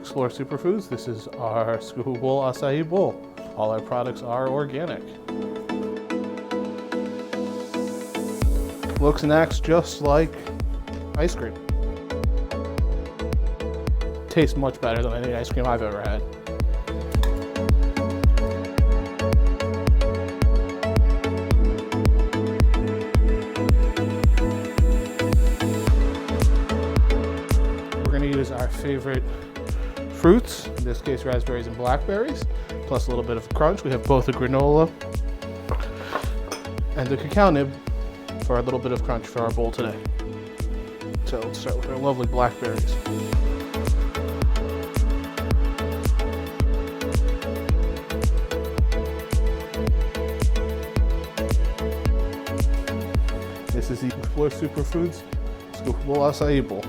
Explore Superfoods. This is our Scuba Bowl Acai Bowl. All our products are organic. Looks and acts just like ice cream. Tastes much better than any ice cream I've ever had. We're going to use our favorite fruits, in this case raspberries and blackberries, plus a little bit of crunch. We have both a granola and the cacao nib for a little bit of crunch for our bowl today. So let's start with our lovely blackberries. This is the Explore Superfoods Scoopable Acai Bowl.